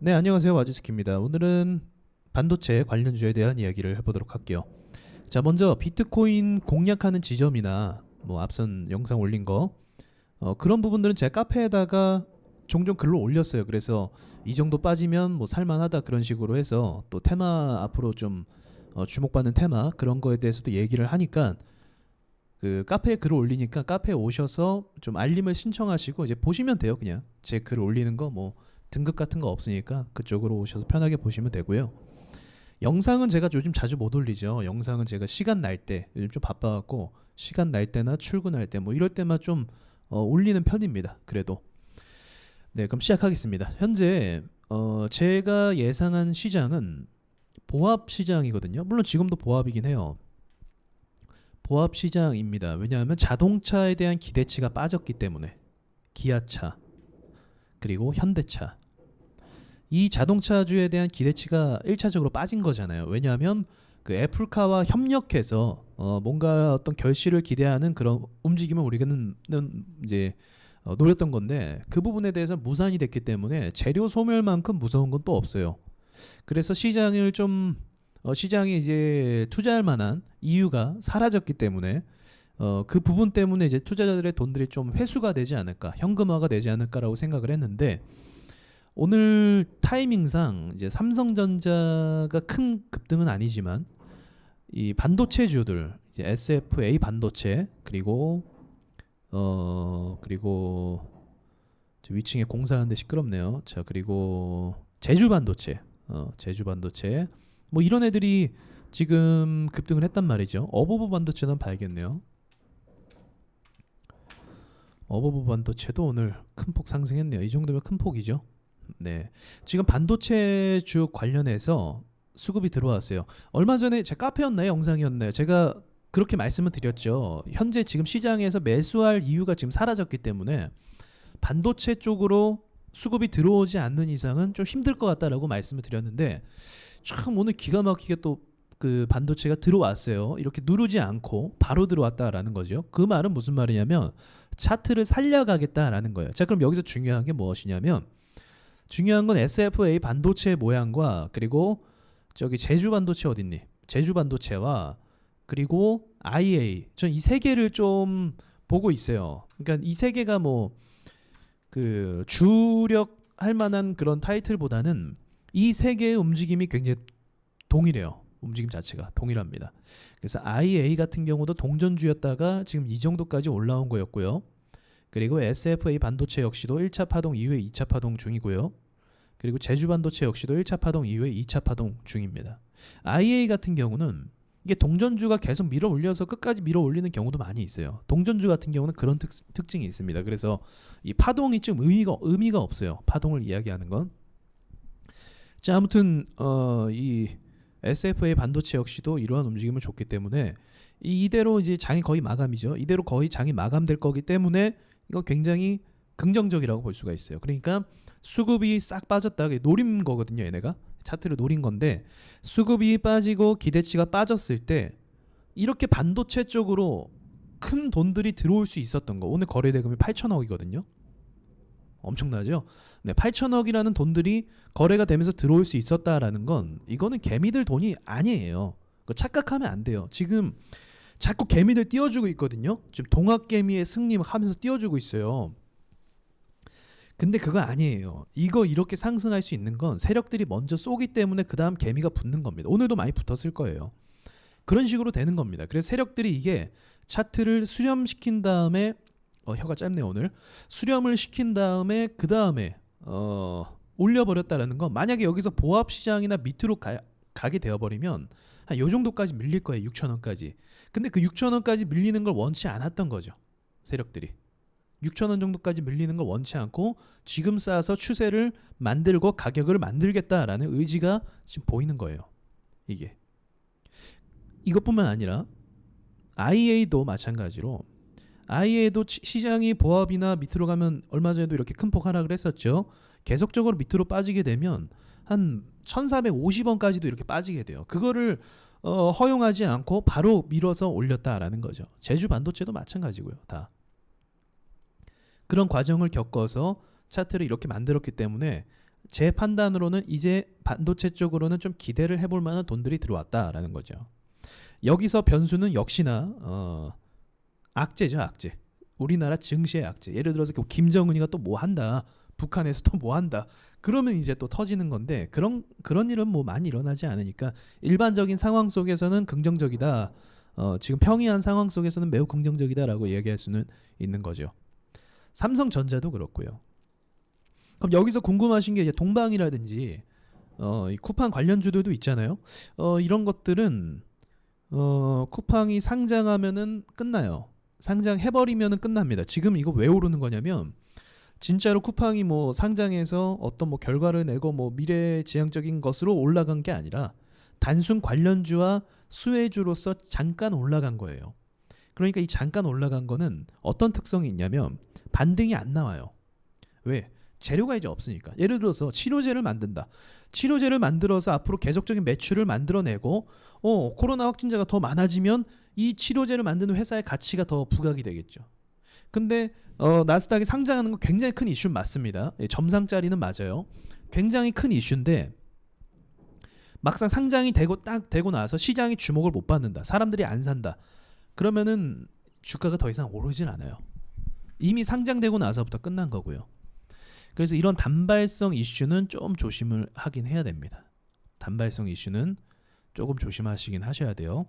네, 안녕하세요. 와주스키입니다. 오늘은 반도체 관련주에 대한 이야기를 해보도록 할게요. 자, 먼저 비트코인 공략하는 지점이나 뭐 앞선 영상 올린 거 그런 부분들은 제 카페에다가 종종 글로 올렸어요. 그래서 이 정도 빠지면 뭐 살만하다 그런 식으로 해서 또 테마 앞으로 좀 주목받는 테마 그런 거에 대해서도 얘기를 하니까 그 카페에 글을 올리니까 카페에 오셔서 좀 알림을 신청하시고 이제 보시면 돼요. 그냥 제 글 올리는 거 뭐 등급 같은 거 없으니까 그쪽으로 오셔서 편하게 보시면 되고요. 영상은 제가 요즘 자주 못 올리죠. 영상은 제가 시간 날 때, 요즘 좀 바빠갖고 시간 날 때나 출근할 때 뭐 이럴 때만 좀 올리는 편입니다. 그래도 네, 그럼 시작하겠습니다. 현재 제가 예상한 시장은 보합 시장이거든요. 물론 지금도 보합이긴 해요. 보합 시장입니다. 왜냐하면 자동차에 대한 기대치가 빠졌기 때문에 기아차 그리고 현대차 이 자동차주에 대한 기대치가 1차적으로 빠진 거잖아요. 왜냐하면 그 애플카와 협력해서 뭔가 어떤 결실을 기대하는 그런 움직임을 우리는 이제 노렸던 건데 그 부분에 대해서 무산이 됐기 때문에 재료 소멸만큼 무서운 건 또 없어요. 그래서 시장을 좀 시장에 이제 투자할 만한 이유가 사라졌기 때문에 그 부분 때문에 이제 투자자들의 돈들이 좀 회수가 되지 않을까, 현금화가 되지 않을까라고 생각을 했는데 오늘 타이밍상 이제 삼성전자가 큰 급등은 아니지만 이 반도체주들 이제 SFA 반도체 그리고 저 위층에 공사하는데 시끄럽네요. 자, 그리고 제주 반도체 뭐 이런 애들이 지금 급등을 했단 말이죠. 어버브 반도체는 봐야겠네요. 어버브 반도체도 오늘 큰 폭 상승했네요. 이 정도면 큰 폭이죠. 네, 지금 반도체주 관련해서 수급이 들어왔어요. 얼마 전에 제 카페였나요? 영상이었나요? 제가 그렇게 말씀을 드렸죠. 현재 지금 시장에서 매수할 이유가 지금 사라졌기 때문에 반도체 쪽으로 수급이 들어오지 않는 이상은 좀 힘들 것 같다라고 말씀을 드렸는데 참 오늘 기가 막히게 또 그 반도체가 들어왔어요. 이렇게 누르지 않고 바로 들어왔다라는 거죠. 그 말은 무슨 말이냐면 차트를 살려가겠다라는 거예요. 자, 그럼 여기서 중요한 게 무엇이냐면 중요한 건 SFA 반도체 모양과 그리고 저기 제주 반도체 어딨니? 제주 반도체와 그리고 IA 전 이 세 개를 좀 보고 있어요. 그러니까 이 세 개가 뭐 그 주력 할 만한 그런 타이틀보다는 이 세 개의 움직임이 굉장히 동일해요. 움직임 자체가 동일합니다. 그래서 IA 같은 경우도 동전주였다가 지금 이 정도까지 올라온 거였고요. 그리고 SFA 반도체 역시도 1차 파동 이후에 2차 파동 중이고요. 그리고 제주 반도체 역시도 1차 파동 이후에 2차 파동 중입니다. IA 같은 경우는 이게 동전주가 계속 밀어 올려서 끝까지 밀어 올리는 경우도 많이 있어요. 동전주 같은 경우는 그런 특징이 있습니다. 그래서 이 파동이 좀 의미가 없어요. 파동을 이야기하는 건. 자, 아무튼 이 SFA 반도체 역시도 이러한 움직임을 줬기 때문에 이대로 이제 장이 거의 마감이죠. 이대로 거의 장이 마감될 거기 때문에 이거 굉장히 긍정적이라고 볼 수가 있어요. 그러니까 수급이 싹 빠졌다. 노린 거거든요. 얘네가 차트를 노린 건데 수급이 빠지고 기대치가 빠졌을 때 이렇게 반도체 쪽으로 큰 돈들이 들어올 수 있었던 거. 오늘 거래 대금이 8천억이거든요. 엄청나죠? 네, 8천억이라는 돈들이 거래가 되면서 들어올 수 있었다라는 건 이거는 개미들 돈이 아니에요. 그거 착각하면 안 돼요. 지금 자꾸 개미들 띄워주고 있거든요. 지금 동학개미의 승리 하면서 띄워주고 있어요. 근데 그거 아니에요. 이거 이렇게 상승할 수 있는 건 세력들이 먼저 쏘기 때문에 그 다음 개미가 붙는 겁니다. 오늘도 많이 붙었을 거예요. 그런 식으로 되는 겁니다. 그래서 세력들이 이게 차트를 수렴시킨 다음에 혀가 짧네 오늘. 수렴을 시킨 다음에 그 다음에 올려버렸다라는 건 만약에 여기서 보합 시장이나 밑으로 가게 되어버리면 한 요 정도까지 밀릴 거예요. 6천원까지. 근데 그 6천원까지 밀리는 걸 원치 않았던 거죠. 세력들이. 6천원 정도까지 밀리는 걸 원치 않고 지금 쌓아서 추세를 만들고 가격을 만들겠다라는 의지가 지금 보이는 거예요. 이게. 이것뿐만 아니라 IA도 마찬가지로 IA도 시장이 보합이나 밑으로 가면 얼마 전에도 이렇게 큰 폭 하락을 했었죠. 계속적으로 밑으로 빠지게 되면 한 1450원까지도 이렇게 빠지게 돼요. 그거를 허용하지 않고 바로 밀어서 올렸다라는 거죠. 제주 반도체도 마찬가지고요. 다. 그런 과정을 겪어서 차트를 이렇게 만들었기 때문에 제 판단으로는 이제 반도체 쪽으로는 좀 기대를 해볼 만한 돈들이 들어왔다라는 거죠. 여기서 변수는 역시나 악재죠, 악재. 우리나라 증시의 악재. 예를 들어서 김정은이가 또 뭐 한다. 북한에서 또 뭐 한다. 그러면 이제 또 터지는 건데 그런 일은 뭐 많이 일어나지 않으니까 일반적인 상황 속에서는 긍정적이다. 지금 평이한 상황 속에서는 매우 긍정적이다라고 얘기할 수는 있는 거죠. 삼성전자도 그렇고요. 그럼 여기서 궁금하신 게 이제 동방이라든지 이 쿠팡 관련주들도 있잖아요. 이런 것들은 쿠팡이 상장하면은 끝나요. 상장해버리면은 끝납니다. 지금 이거 왜 오르는 거냐면 진짜로 쿠팡이 뭐 상장해서 어떤 뭐 결과를 내고 뭐 미래지향적인 것으로 올라간 게 아니라 단순 관련주와 수혜주로서 잠깐 올라간 거예요. 그러니까 이 잠깐 올라간 거는 어떤 특성이 있냐면 반등이 안 나와요. 왜? 재료가 이제 없으니까. 예를 들어서 치료제를 만든다. 치료제를 만들어서 앞으로 계속적인 매출을 만들어내고 코로나 확진자가 더 많아지면 이 치료제를 만드는 회사의 가치가 더 부각이 되겠죠. 근데 나스닥이 상장하는 건 굉장히 큰 이슈는 맞습니다. 점상짜리는 맞아요. 굉장히 큰 이슈인데 막상 상장이 딱 되고 나서 시장이 주목을 못 받는다. 사람들이 안 산다. 그러면은 주가가 더 이상 오르진 않아요. 이미 상장되고 나서부터 끝난 거고요. 그래서 이런 단발성 이슈는 좀 조심을 하긴 해야 됩니다. 단발성 이슈는 조금 조심하시긴 하셔야 돼요.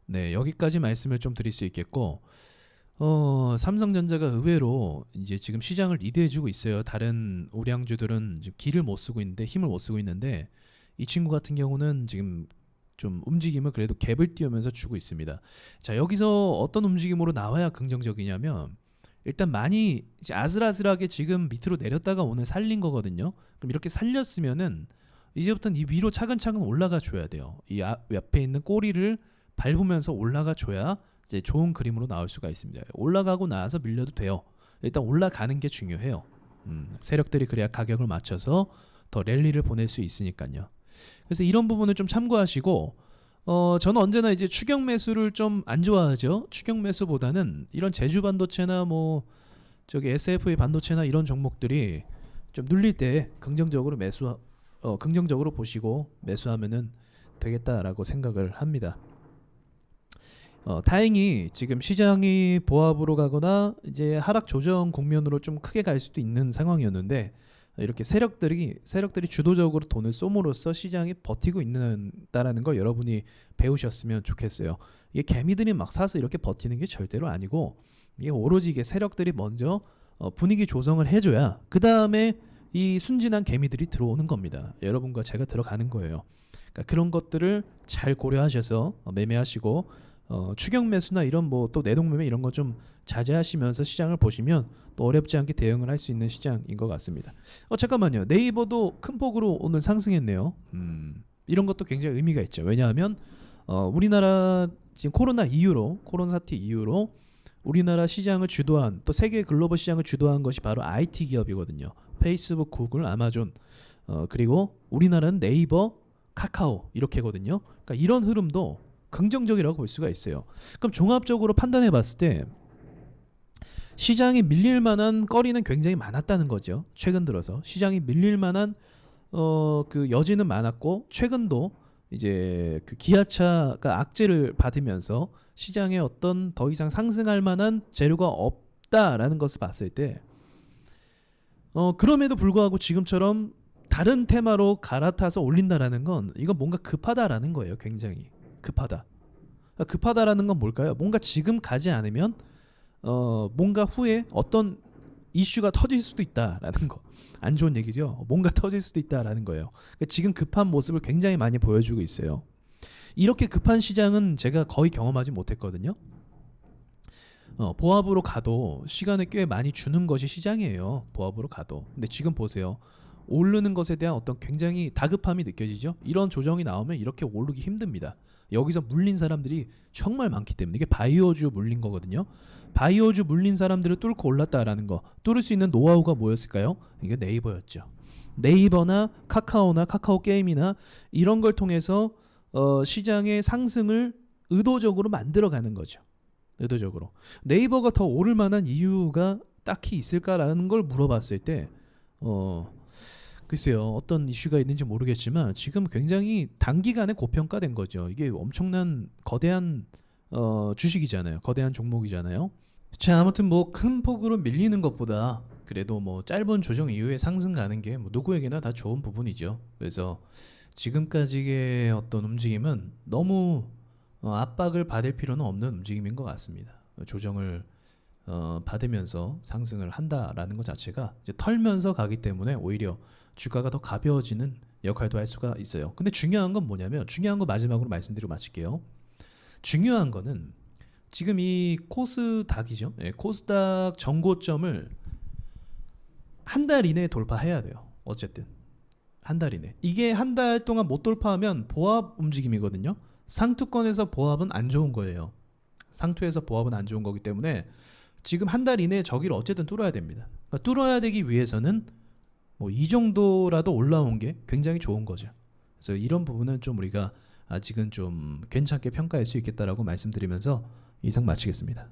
네, 여기까지 말씀을 좀 드릴 수 있겠고 삼성전자가 의외로 이제 지금 시장을 리드해주고 있어요. 다른 우량주들은 지금 기를 못 쓰고 있는데 힘을 못 쓰고 있는데 이 친구 같은 경우는 지금 좀 움직임을 그래도 갭을 띄우면서 주고 있습니다. 자, 여기서 어떤 움직임으로 나와야 긍정적이냐면 일단 많이 이제 아슬아슬하게 지금 밑으로 내렸다가 오늘 살린 거거든요. 그럼 이렇게 살렸으면은 이제부터는 이 위로 차근차근 올라가 줘야 돼요. 이 앞에 있는 꼬리를 밟으면서 올라가 줘야 이제 좋은 그림으로 나올 수가 있습니다. 올라가고 나서 밀려도 돼요. 일단 올라가는 게 중요해요. 세력들이 그래야 가격을 맞춰서 더 랠리를 보낼 수 있으니까요. 그래서 이런 부분을 좀 참고하시고 저는 언제나 이제 추격 매수를 좀 안 좋아하죠. 추격 매수보다는 이런 제주 반도체나 뭐 저기 SFA 반도체나 이런 종목들이 좀 눌릴 때 긍정적으로 긍정적으로 보시고 매수하면은 되겠다라고 생각을 합니다. 다행히 지금 시장이 보합으로 가거나 이제 하락 조정 국면으로 좀 크게 갈 수도 있는 상황이었는데 이렇게 세력들이 주도적으로 돈을 쏘므로써 시장이 버티고 있다라는 걸 여러분이 배우셨으면 좋겠어요. 이게 개미들이 막 사서 이렇게 버티는 게 절대로 아니고 이게 오로지 이게 세력들이 먼저 분위기 조성을 해줘야 그 다음에 이 순진한 개미들이 들어오는 겁니다. 여러분과 제가 들어가는 거예요. 그러니까 그런 것들을 잘 고려하셔서 매매하시고 추격 매수나 이런 뭐 또 내동 매매 이런 거 좀 자제하시면서 시장을 보시면 또 어렵지 않게 대응을 할 수 있는 시장인 것 같습니다. 잠깐만요. 네이버도 큰 폭으로 오늘 상승했네요. 이런 것도 굉장히 의미가 있죠. 왜냐하면 우리나라 지금 코로나 사태 이후로 우리나라 시장을 주도한 또 세계 글로벌 시장을 주도한 것이 바로 IT 기업이거든요. 페이스북, 구글, 아마존 그리고 우리나라는 네이버, 카카오 이렇게거든요. 그러니까 이런 흐름도 긍정적이라고 볼 수가 있어요. 그럼 종합적으로 판단해 봤을 때 시장이 밀릴 만한 거리는 굉장히 많았다는 거죠. 최근 들어서 시장이 밀릴 만한 그 여지는 많았고 최근도 이제 그 기아차가 악재를 받으면서 시장에 어떤 더 이상 상승할 만한 재료가 없다라는 것을 봤을 때 그럼에도 불구하고 지금처럼 다른 테마로 갈아타서 올린다라는 건 이건 뭔가 급하다라는 거예요. 굉장히 급하다. 급하다라는 건 뭘까요? 뭔가 지금 가지 않으면 뭔가 후에 어떤 이슈가 터질 수도 있다라는 거. 안 좋은 얘기죠. 뭔가 터질 수도 있다라는 거예요. 그러니까 지금 급한 모습을 굉장히 많이 보여주고 있어요. 이렇게 급한 시장은 제가 거의 경험하지 못했거든요. 보합으로 가도 시간을 꽤 많이 주는 것이 시장이에요. 보합으로 가도. 근데 지금 보세요. 오르는 것에 대한 어떤 굉장히 다급함이 느껴지죠. 이런 조정이 나오면 이렇게 오르기 힘듭니다. 여기서 물린 사람들이 정말 많기 때문에 이게 바이오주 물린 거거든요. 바이오주 물린 사람들을 뚫고 올랐다라는 거, 뚫을 수 있는 노하우가 뭐였을까요? 이게 네이버였죠. 네이버나 카카오나 카카오 게임이나 이런 걸 통해서 시장의 상승을 의도적으로 만들어가는 거죠. 의도적으로. 네이버가 더 오를 만한 이유가 딱히 있을까라는 걸 물어봤을 때 글쎄요, 어떤 이슈가 있는지 모르겠지만 지금 굉장히 단기간에 고평가된 거죠. 이게 엄청난 거대한 주식이잖아요. 거대한 종목이잖아요. 자, 아무튼 뭐 큰 폭으로 밀리는 것보다 그래도 뭐 짧은 조정 이후에 상승 가는 게 뭐 누구에게나 다 좋은 부분이죠. 그래서 지금까지의 어떤 움직임은 너무 압박을 받을 필요는 없는 움직임인 것 같습니다. 조정을 받으면서 상승을 한다라는 것 자체가 이제 털면서 가기 때문에 오히려 주가가 더 가벼워지는 역할도 할 수가 있어요. 근데 중요한 건 뭐냐면, 중요한 거 마지막으로 말씀드리고 마칠게요. 중요한 거는 지금 이 코스닥이죠. 예, 코스닥 정고점을 한 달 이내에 돌파해야 돼요. 어쨌든 한 달 이내. 이게 한 달 동안 못 돌파하면 보합 움직임이거든요. 상투권에서 보합은 안 좋은 거예요. 상투에서 보합은 안 좋은 거기 때문에 지금 한 달 이내에 저기를 어쨌든 뚫어야 됩니다. 그러니까 뚫어야 되기 위해서는 뭐 이 정도라도 올라온 게 굉장히 좋은 거죠. 그래서 이런 부분은 좀 우리가 아직은 좀 괜찮게 평가할 수 있겠다라고 말씀드리면서 이상 마치겠습니다.